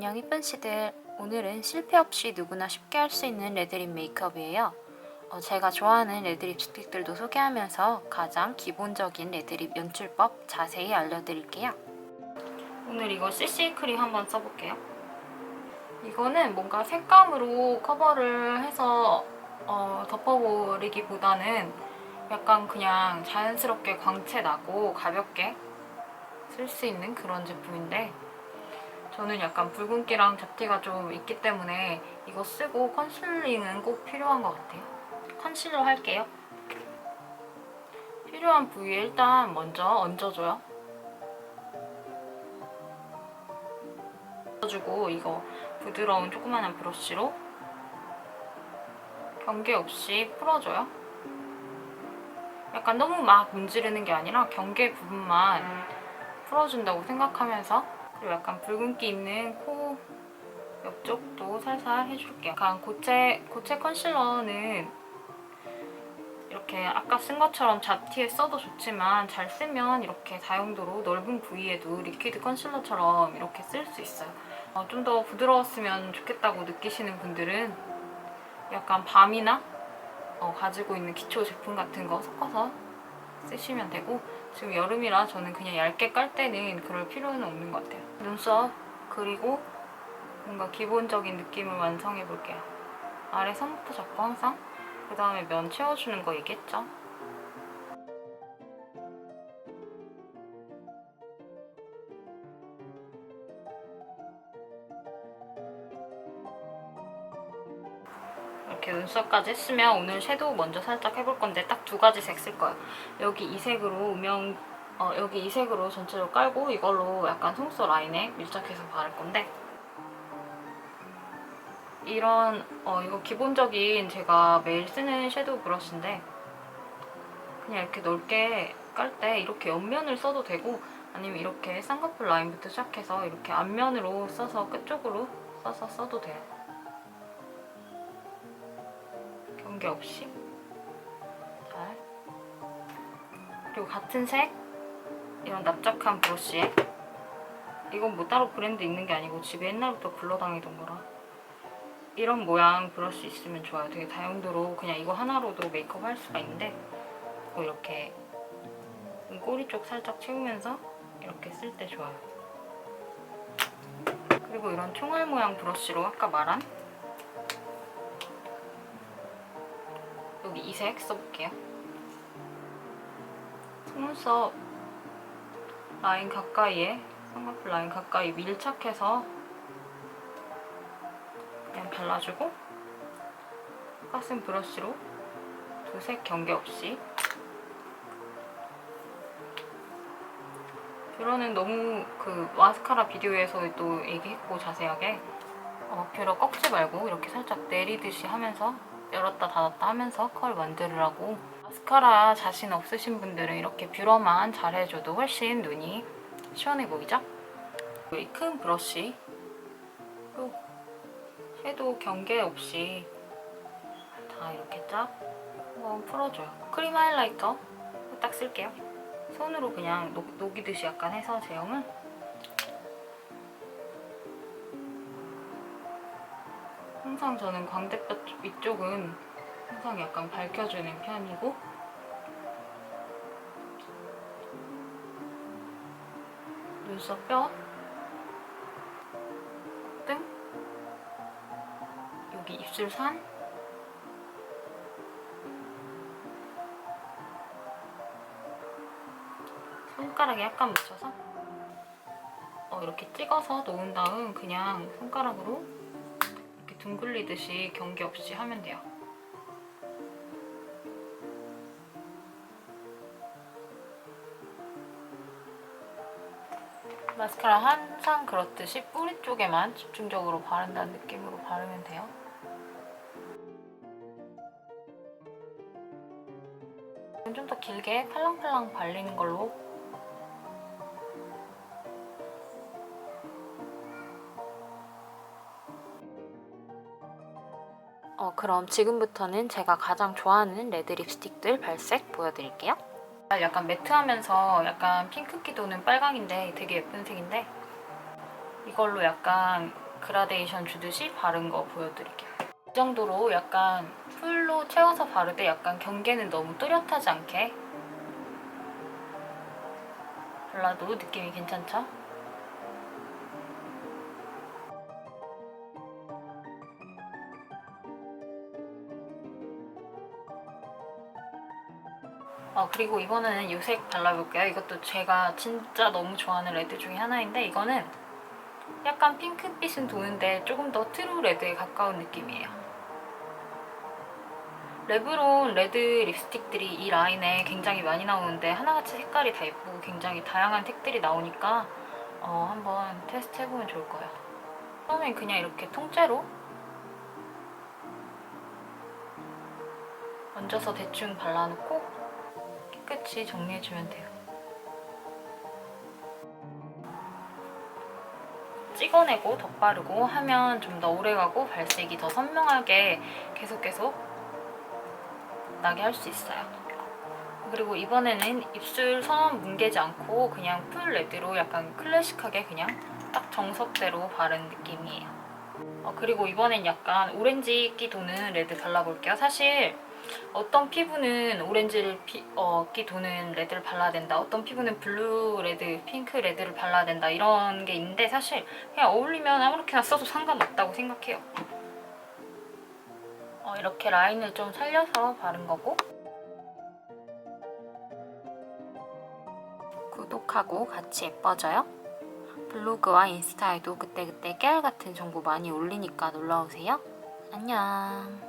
안녕 이쁜 씨들. 오늘은 실패 없이 누구나 쉽게 할 수 있는 레드립 메이크업이에요. 제가 좋아하는 레드립 스틱들도 소개하면서 가장 기본적인 레드립 연출법 자세히 알려드릴게요. 오늘 이거 CC 크림 한번 써볼게요. 이거는 뭔가 색감으로 커버를 해서 덮어버리기보다는 약간 그냥 자연스럽게 광채 나고 가볍게 쓸 수 있는 그런 제품인데, 저는 약간 붉은기랑 잡티가 좀 있기 때문에 이거 쓰고 컨실링은 꼭 필요한 것 같아요. 컨실러 할게요. 필요한 부위에 일단 먼저 얹어줘요. 얹어주고 이거 부드러운 조그만한 브러쉬로 경계 없이 풀어줘요. 약간 너무 막 문지르는 게 아니라 경계 부분만 풀어준다고 생각하면서, 그리고 약간 붉은기 있는 코 옆쪽도 살살 해줄게요. 약간 고체 컨실러는 이렇게 아까 쓴 것처럼 잡티에 써도 좋지만, 잘 쓰면 이렇게 다용도로 넓은 부위에도 리퀴드 컨실러처럼 이렇게 쓸 수 있어요. 좀 더 부드러웠으면 좋겠다고 느끼시는 분들은 약간 밤이나 가지고 있는 기초 제품 같은 거 섞어서 쓰시면 되고, 지금 여름이라 저는 그냥 얇게 깔 때는 그럴 필요는 없는 것 같아요. 눈썹 그리고 뭔가 기본적인 느낌을 완성해 볼게요. 아래 선부터 잡고 항상, 그 다음에 면 채워주는 거 얘기했죠? 이렇게 눈썹까지 했으면 오늘 섀도우 먼저 살짝 해볼 건데, 딱 두 가지 색 쓸 거예요. 여기 이 색으로 여기 이 색으로 전체로 깔고 이걸로 약간 속눈썹 라인에 밀착해서 바를 건데, 이거 기본적인 제가 매일 쓰는 섀도우 브러쉬인데, 그냥 이렇게 넓게 깔 때 이렇게 옆면을 써도 되고, 아니면 이렇게 쌍꺼풀 라인부터 시작해서 이렇게 앞면으로 써서 끝쪽으로 써서 써도 돼요. 경계 없이 잘. 그리고 같은 색 이런 납작한 브러쉬에, 이건 뭐 따로 브랜드 있는 게 아니고 집에 옛날부터 굴러다니던 거라, 이런 모양 브러쉬 있으면 좋아요. 되게 다용도로 그냥 이거 하나로도 메이크업 할 수가 있는데, 이렇게 꼬리 쪽 살짝 채우면서 이렇게 쓸 때 좋아요. 그리고 이런 총알 모양 브러쉬로 아까 말한 여기 이 색 써볼게요. 속눈썹 라인 가까이에, 쌍꺼풀 라인 가까이 밀착해서 그냥 발라주고, 가슴 브러쉬로 두 색 경계 없이. 뷰러는 너무 그 마스카라 비디오에서도 얘기했고 자세하게, 뷰러 꺾지 말고 이렇게 살짝 내리듯이 하면서 열었다 닫았다 하면서 컬 만들으라고. 마스카라 자신 없으신 분들은 이렇게 뷰러만 잘 해줘도 훨씬 눈이 시원해 보이죠? 이 큰 브러쉬 또 섀도우 경계 없이 다 이렇게 쫙 한번 풀어줘요. 크림 하이라이터 딱 쓸게요. 손으로 그냥 녹이듯이 약간 해서 제형을. 항상 저는 광대뼈 위쪽은 항상 약간 밝혀주는 편이고, 눈썹 뼈, 콧등, 여기 입술 산, 손가락에 약간 묻혀서 이렇게 찍어서 놓은 다음 그냥 손가락으로 이렇게 둥글리듯이 경계 없이 하면 돼요. 마스카라 항상 그렇듯이 뿌리 쪽에만 집중적으로 바른다는 느낌으로 바르면 돼요. 좀 더 길게 팔랑팔랑 발리는 걸로. 그럼 지금부터는 제가 가장 좋아하는 레드 립스틱들 발색 보여드릴게요. 약간 매트하면서 약간 핑크기 도는 빨강인데 되게 예쁜 색인데, 이걸로 약간 그라데이션 주듯이 바른 거 보여드릴게요. 이 정도로 약간 풀로 채워서 바르되 약간 경계는 너무 뚜렷하지 않게 발라도 느낌이 괜찮죠? 그리고 이거는 요색 발라볼게요. 이것도 제가 진짜 너무 좋아하는 레드 중에 하나인데 이거는 약간 핑크빛은 도는데 조금 더 트루 레드에 가까운 느낌이에요. 레브론 레드 립스틱들이 이 라인에 굉장히 많이 나오는데 하나같이 색깔이 다 예쁘고 굉장히 다양한 색들이 나오니까 한번 테스트 해보면 좋을 거예요. 처음엔 그냥 이렇게 통째로 얹어서 대충 발라놓고 깨끗이 정리해주면 돼요. 찍어내고 덧바르고 하면 좀 더 오래가고 발색이 더 선명하게 계속 나게 할 수 있어요. 그리고 이번에는 입술 선 뭉개지 않고 그냥 풀 레드로 약간 클래식하게 그냥 딱 정석대로 바른 느낌이에요. 그리고 이번엔 약간 오렌지기 도는 레드 발라볼게요. 사실 어떤 피부는 오렌지를 기 도는 레드를 발라야 된다, 어떤 피부는 블루 레드, 핑크 레드를 발라야 된다 이런 게 있는데 사실 그냥 어울리면 아무렇게나 써도 상관없다고 생각해요. 이렇게 라인을 좀 살려서 바른 거고, 구독하고 같이 예뻐져요. 블로그와 인스타에도 그때그때 깨알같은 정보 많이 올리니까 놀러오세요. 안녕.